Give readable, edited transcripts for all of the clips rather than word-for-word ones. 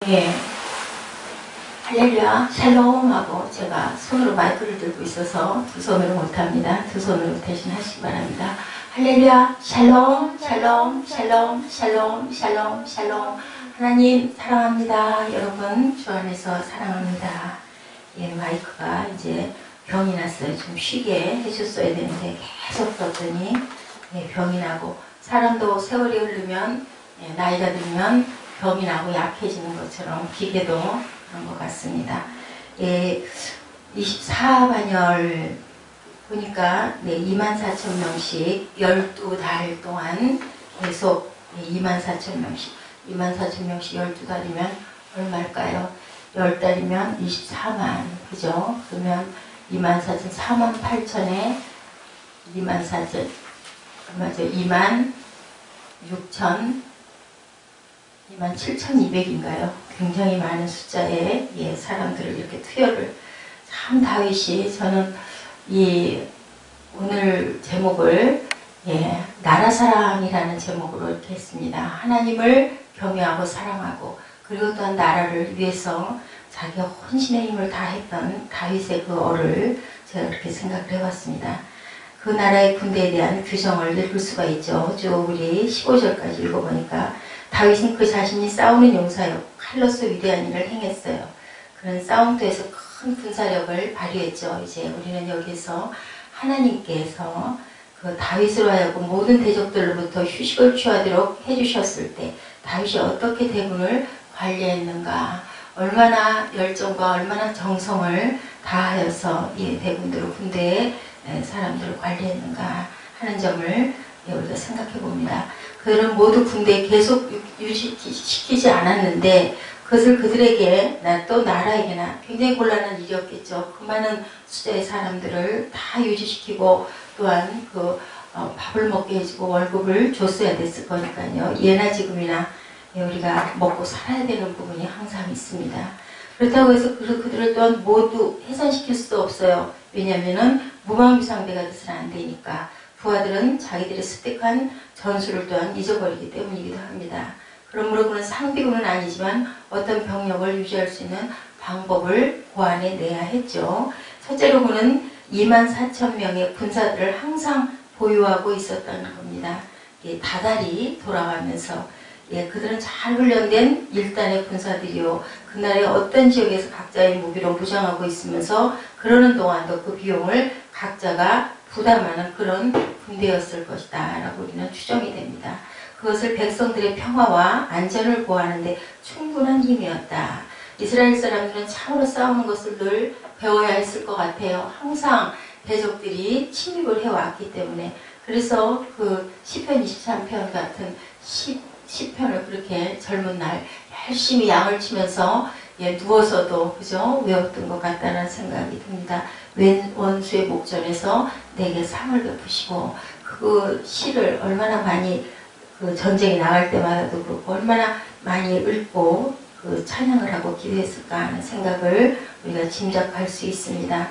예, 할렐루야, 샬롬 하고 제가 손으로 마이크를 들고 있어서 두 손으로 못합니다. 두 손으로 대신 하시기 바랍니다. 할렐루야, 샬롬, 샬롬, 샬롬, 샬롬, 샬롬, 샬롬. 하나님 사랑합니다. 여러분 주 안에서 사랑합니다. 예, 마이크가 이제 병이 났어요. 좀 쉬게 해줬어야 되는데 계속 썼더니 예, 병이 나고, 사람도 세월이 흐르면 예, 나이가 들면 병이 나고 약해지는 것처럼 기계도 그런 것 같습니다. 예, 24반열 보니까 네, 24,000명씩 12달 동안 계속 네, 24,000명씩 12달이면 얼마일까요? 10달이면 24만, 그죠? 그러면 24,000, 48,000에 24,000, 얼마죠? 27,200인가요? 굉장히 많은 숫자의 예, 사람들을 이렇게 투여를, 참 다윗이, 저는 이 오늘 제목을 예, 나라사랑이라는 제목으로 이렇게 했습니다. 하나님을 경외하고 사랑하고, 그리고 또한 나라를 위해서 자기가 혼신의 힘을 다했던 다윗의 그 어를 제가 그렇게 생각을 해봤습니다. 그 나라의 군대에 대한 규정을 읽을 수가 있죠. 쭉 우리 15절까지 읽어보니까, 다윗은 그 자신이 싸우는 용사요 칼로서 위대한 일을 행했어요. 그런 싸움터에서 큰 군사력을 발휘했죠. 이제 우리는 여기서 하나님께서 그 다윗으로 하여금 모든 대적들로부터 휴식을 취하도록 해주셨을 때 다윗이 어떻게 대군을 관리했는가, 얼마나 열정과 얼마나 정성을 다하여서 이 대군들을, 군대의 사람들을 관리했는가 하는 점을 우리가 생각해 봅니다. 그들은 모두 군대에 계속 유지시키지 않았는데 그것을 그들에게 또 나라에게나 굉장히 곤란한 일이었겠죠. 그 많은 숫자의 사람들을 다 유지시키고 또한 그 밥을 먹게 해주고 월급을 줬어야 됐을 거니까요. 예나 지금이나 우리가 먹고 살아야 되는 부분이 항상 있습니다. 그렇다고 해서 그들을 또한 모두 해산시킬 수도 없어요. 왜냐하면 무방비상대가 돼서는 안 되니까. 부하들은 자기들의 습득한 전술을 또한 잊어버리기 때문이기도 합니다. 그러므로 그는 상비군은 아니지만 어떤 병력을 유지할 수 있는 방법을 고안해내야 했죠. 첫째로 그는 24,000명의 군사들을 항상 보유하고 있었다는 겁니다. 예, 다달이 돌아가면서 예, 그들은 잘 훈련된 일단의 군사들이요, 그날의 어떤 지역에서 각자의 무기로 무장하고 있으면서 그러는 동안도 그 비용을 각자가 부담하는 그런 군대였을 것이다 라고 우리는 추정이 됩니다. 그것을 백성들의 평화와 안전을 보호하는데 충분한 힘이었다. 이스라엘 사람들은 참으로 싸우는 것을 늘 배워야 했을 것 같아요. 항상 대적들이 침입을 해왔기 때문에. 그래서 그 시편 23편 같은 시편을 그렇게 젊은 날 열심히 양을 치면서 예, 누워서도 그죠? 외웠던 것 같다는 생각이 듭니다. 웬 원수의 목전에서 내게 상을 베푸시고, 그 시를 얼마나 많이 그 전쟁에 나갈 때마다도 그렇고 얼마나 많이 읽고 그 찬양을 하고 기도했을까 하는 생각을 우리가 짐작할 수 있습니다.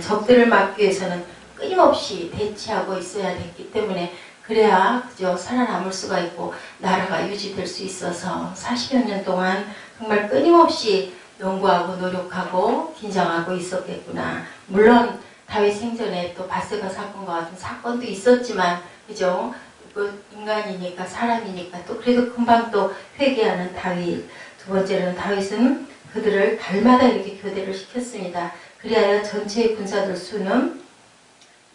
적들을 막기 위해서는 끊임없이 대치하고 있어야 됐기 때문에, 그래야 그저 살아남을 수가 있고 나라가 유지될 수 있어서 40여 년 동안 정말 끊임없이 연구하고 노력하고 긴장하고 있었겠구나. 물론 다윗 생전에 또 밧세바 사건과 같은 사건도 있었지만, 그죠? 그 인간이니까, 사람이니까 또 그래도 금방 또 회개하는 다윗. 두 번째로는 다윗은 그들을 달마다 이렇게 교대를 시켰습니다. 그리하여 전체의 군사들 수는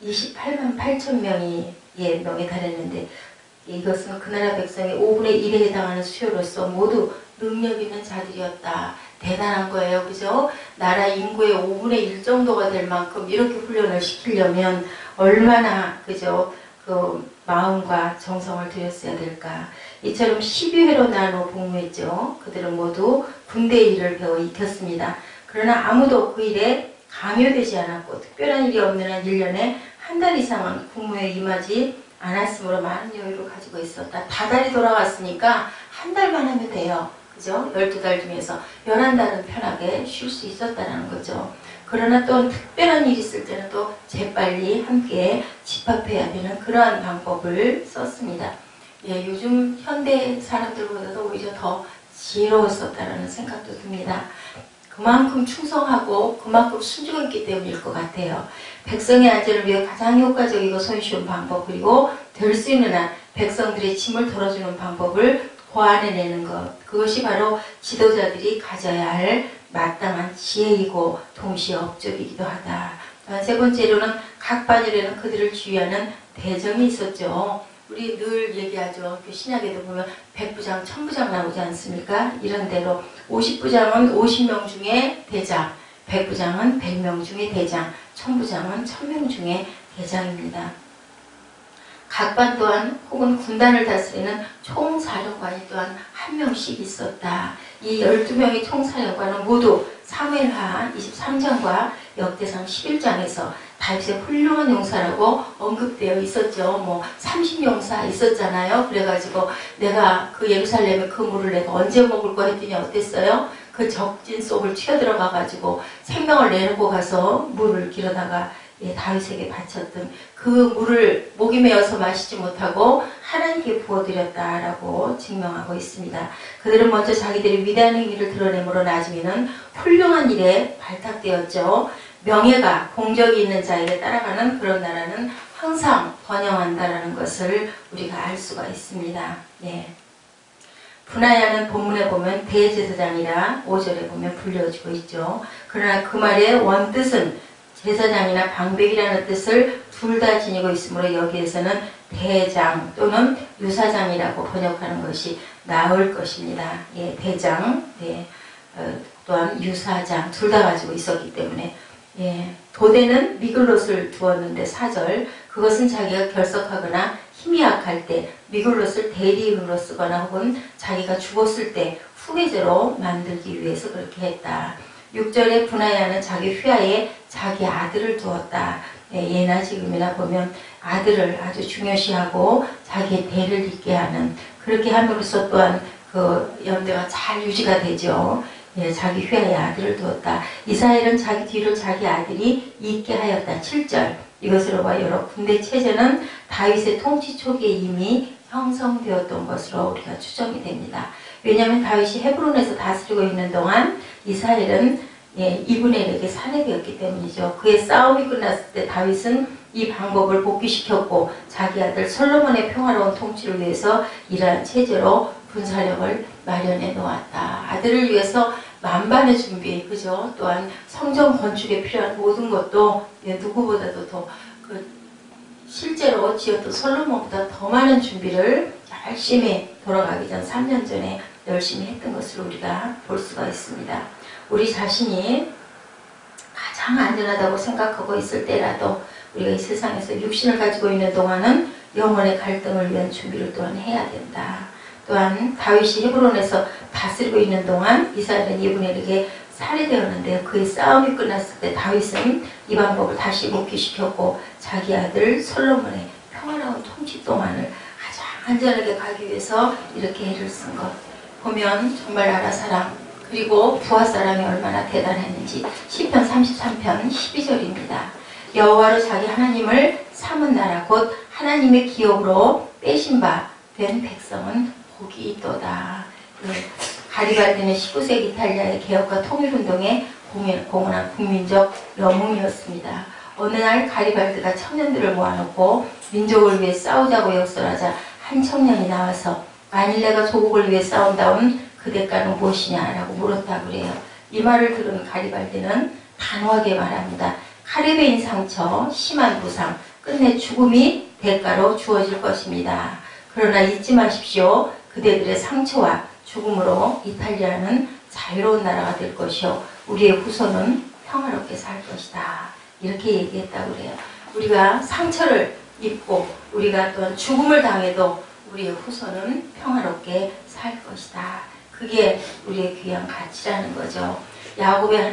28만 8천 명에 달했는데, 이것은 그 나라 백성의 5분의 1에 해당하는 수요로서 모두 능력 있는 자들이었다. 대단한 거예요. 그죠? 나라 인구의 5분의 1 정도가 될 만큼 이렇게 훈련을 시키려면 얼마나, 그죠? 그 마음과 정성을 들였어야 될까. 이처럼 12회로 나눠 복무했죠. 그들은 모두 군대의 일을 배워 익혔습니다. 그러나 아무도 그 일에 강요되지 않았고, 특별한 일이 없는 한 1년에 한 달 이상은 국무에 임하지 않았으므로 많은 여유를 가지고 있었다. 다달이 돌아갔으니까 한 달만 하면 돼요. 그죠? 12달 중에서 11달은 편하게 쉴 수 있었다는 거죠. 그러나 또 특별한 일이 있을 때는 또 재빨리 함께 집합해야 되는 그러한 방법을 썼습니다. 예, 요즘 현대 사람들보다도 오히려 더 지혜로웠었다라는 생각도 듭니다. 그만큼 충성하고 그만큼 순종했기 때문일 것 같아요. 백성의 안전을 위해 가장 효과적이고 손쉬운 방법, 그리고 될 수 있는 한 백성들의 짐을 덜어주는 방법을 고안해내는 것, 그것이 바로 지도자들이 가져야 할 마땅한 지혜이고 동시에 업적이기도 하다. 세 번째로는 각 반열에는 그들을 주의하는 대정이 있었죠. 우리 늘 얘기하죠. 신약에도 보면 100부장, 1000부장 나오지 않습니까? 이런 대로 50부장은 50명 중에 대장, 100부장은 100명 중에 대장, 1000부장은 1000명 중에 대장입니다. 각 반 또한 혹은 군단을 다스리는 총사령관이 또한 한 명씩 있었다. 이 12명의 총사령관은 모두 사무엘하 23장과 역대상 11장에서 다윗의 훌륭한 용사라고 언급되어 있었죠. 30용사 있었잖아요. 그래가지고 내가 그 예루살렘의 그 물을 내가 언제 먹을 거 했더니 어땠어요? 그 적진 속을 튀어들어가가지고 생명을 내놓고 가서 물을 길어다가 다윗에게 바쳤던 그 물을 목이 메어서 마시지 못하고 하나님께 부어드렸다라고 증명하고 있습니다. 그들은 먼저 자기들의 위대한 행위를 드러내므로 나중에는 훌륭한 일에 발탁되었죠. 명예가 공적이 있는 자에게 따라가는 그런 나라는 항상 번영한다라는 것을 우리가 알 수가 있습니다. 분하야는 본문에 보면 대제사장이라 5절에 보면 불려지고 있죠. 그러나 그 말의 원뜻은 제사장이나 방백이라는 뜻을 둘 다 지니고 있으므로 여기에서는 대장 또는 유사장이라고 번역하는 것이 나을 것입니다. 대장, 또한 유사장 둘 다 가지고 있었기 때문에 도대는 미글롯을 두었는데 4절, 그것은 자기가 결석하거나 힘이 약할 때 미글롯을 대리인으로 쓰거나 혹은 자기가 죽었을 때 후계자로 만들기 위해서 그렇게 했다. 6절에 분하야는 자기 휘하에 자기 아들을 두었다. 예나 지금이나 보면 아들을 아주 중요시하고 자기의 대를 잇게 하는, 그렇게 함으로써 또한 그 연대가 잘 유지가 되죠. 자기 휘하에 아들을 두었다. 이스라엘은 자기 뒤를 자기 아들이 잇게 하였다. 7절, 이것으로 봐 여러 군대 체제는 다윗의 통치 초기에 이미 형성되었던 것으로 우리가 추정이 됩니다. 왜냐하면 다윗이 헤브론에서 다스리고 있는 동안 이스라엘은 이분의 에게 살해되었기 때문이죠. 그의 싸움이 끝났을 때 다윗은 이 방법을 복귀시켰고 자기 아들 솔로몬의 평화로운 통치를 위해서 이러한 체제로 군사력을 마련해 놓았다. 아들을 위해서 만반의 준비, 그죠? 또한 성전 건축에 필요한 모든 것도 누구보다도 더 실제로 지었던 솔로몬보다 더 많은 준비를 열심히 돌아가기 전 3년 전에 열심히 했던 것을 우리가 볼 수가 있습니다. 우리 자신이 가장 안전하다고 생각하고 있을 때라도 우리가 이 세상에서 육신을 가지고 있는 동안은 영혼의 갈등을 위한 준비를 또한 해야 된다. 또한 다윗이 헤브론에서 다스리고 있는 동안 이스라엘은 이브넬에게 살해되었는데 그의 싸움이 끝났을 때 다윗은 이 방법을 다시 복귀시켰고 자기 아들 솔로몬의 평화로운 통치 동안을 가장 안전하게 가기 위해서 이렇게 애를 쓴 것 보면 정말 나라 사랑 그리고 부하 사람이 얼마나 대단했는지 시편 33편 12절입니다. 여호와로 자기 하나님을 삼은 나라 곧 하나님의 기업으로 빼신 바 된 백성은 복이 있도다. 가리발디는 19세기 이탈리아의 개혁과 통일운동에 공헌한 국민적 영웅이었습니다. 어느 날 가리발디가 청년들을 모아놓고 민족을 위해 싸우자고 역설하자 한 청년이 나와서 만일 내가 조국을 위해 싸운다면 그 대가는 무엇이냐라고 물었다고 그래요. 이 말을 들은 가리발디는 단호하게 말합니다. 칼에 베인 상처, 심한 부상, 끝내 죽음이 대가로 주어질 것입니다. 그러나 잊지 마십시오. 그대들의 상처와 죽음으로 이탈리아는 자유로운 나라가 될 것이요 우리의 후손은 평화롭게 살 것이다. 이렇게 얘기했다고 그래요. 우리가 상처를 입고 우리가 또한 죽음을 당해도 우리의 후손은 평화롭게 살 것이다. 그게 우리의 귀한 가치라는 거죠. 야곱의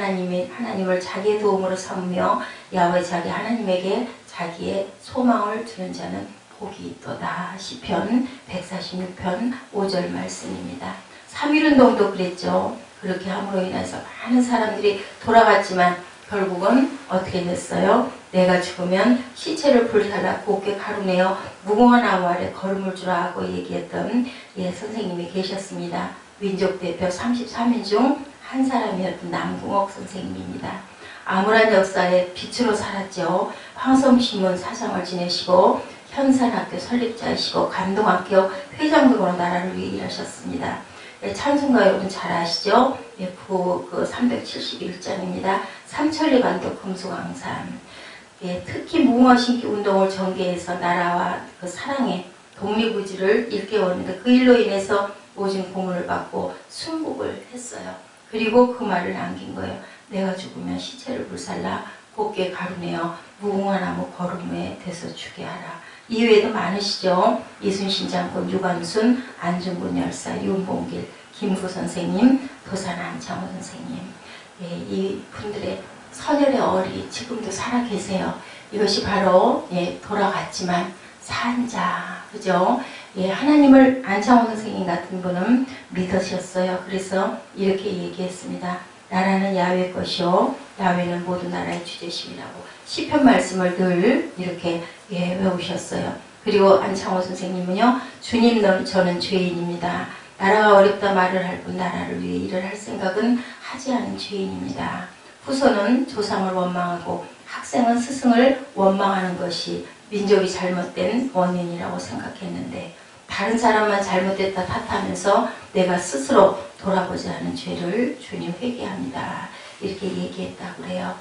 하나님을 자기의 도움으로 삼으며 야훼 자기 하나님에게 자기의 소망을 두는 자는 복이 있도다. 시편 146편 5절 말씀입니다. 3.1운동도 그랬죠. 그렇게 함으로 인해서 많은 사람들이 돌아갔지만 결국은 어떻게 됐어요? 내가 죽으면 시체를 불살라 곱게 가루내어 무궁화 나무 아래 걸음을 주라 하고 얘기했던 선생님이 계셨습니다. 민족 대표 33인 중 한 사람이었던 남궁옥 선생님입니다. 암울한 역사의 빛으로 살았죠. 황성신문 사장을 지내시고 현산학교 설립자이시고 감동학교 회장등으로 나라를 위해 일하셨습니다. 찬송가 여러분 잘 아시죠? 그 371장입니다. 삼천리반도 금수강산. 특히 무궁화 신기 운동을 전개해서 나라와 그 사랑의 독립의지를 일깨웠는데 그 일로 인해서 오진 고문을 받고 순국을 했어요. 그리고 그 말을 남긴 거예요. 내가 죽으면 시체를 불살라 곱게 가루내어 무궁화나무 거름에 대서 주게 하라. 이외에도 많으시죠. 이순신 장군, 유관순, 안중근 열사, 윤봉길, 김구 선생님, 도산 안창호 선생님. 이 분들의 선열의 얼이 지금도 살아 계세요. 이것이 바로 돌아갔지만 산 자, 그죠? 하나님을 안창호 선생님 같은 분은 믿으셨어요. 그래서 이렇게 얘기했습니다. 나라는 야훼 것이요 야훼는 모든 나라의 주제심이라고 시편 말씀을 늘 이렇게 외우셨어요. 그리고 안창호 선생님은요, 주님 저는 죄인입니다. 나라가 어렵다 말을 할 뿐 나라를 위해 일을 할 생각은 하지 않은 죄인입니다. 후손은 조상을 원망하고 학생은 스승을 원망하는 것이 민족이 잘못된 원인이라고 생각했는데 다른 사람만 잘못됐다 탓하면서 내가 스스로 돌아보지 않은 죄를 주님 회개합니다. 이렇게 얘기했다고 그래요.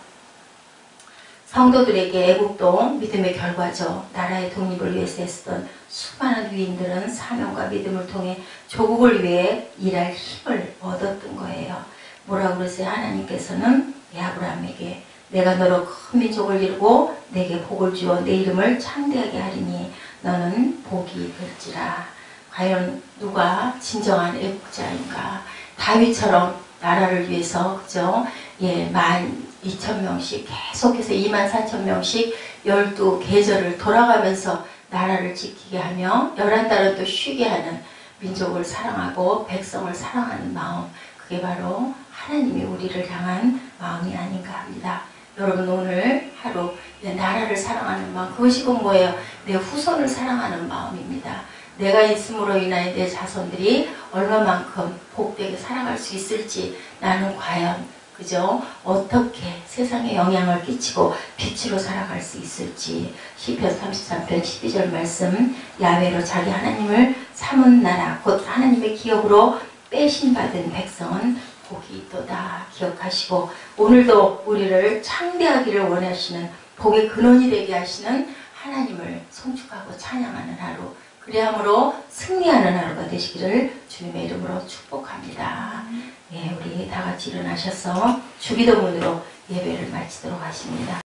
성도들에게 애국도 믿음의 결과죠. 나라의 독립을 위해서 애쓰던 수많은 위인들은 사명과 믿음을 통해 조국을 위해 일할 힘을 얻었던 거예요. 뭐라고 그러세요? 하나님께서는 아브라함에게 내가 너로 큰 민족을 이루고 내게 복을 주어 내 이름을 창대하게 하리니 너는 복이 될지라. 과연 누가 진정한 애국자인가? 다윗처럼 나라를 위해서, 그죠? 12,000명씩 계속해서 24,000명씩 12계절을 돌아가면서 나라를 지키게 하며 11달은 또 쉬게 하는 민족을 사랑하고 백성을 사랑하는 마음, 그게 바로 하나님이 우리를 향한 마음이 아닌가 합니다. 여러분 오늘 하루 내 나라를 사랑하는 마음, 그것이 곧 뭐예요? 내 후손을 사랑하는 마음입니다. 내가 있음으로 인하여 내 자손들이 얼마만큼 복되게 살아갈 수 있을지 나는 과연 그죠? 어떻게 세상에 영향을 끼치고 빛으로 살아갈 수 있을지. 시편 33편 12절 말씀, 야훼로 자기 하나님을 삼은 나라 곧 하나님의 기업으로 빼신받은 백성은 복이 있도다 기억하시고 오늘도 우리를 창대하기를 원하시는 복의 근원이 되게 하시는 하나님을 송축하고 찬양하는 하루, 그리함으로 승리하는 하루가 되시기를 주님의 이름으로 축복합니다. 우리 다 같이 일어나셔서 주기도문으로 예배를 마치도록 하십니다.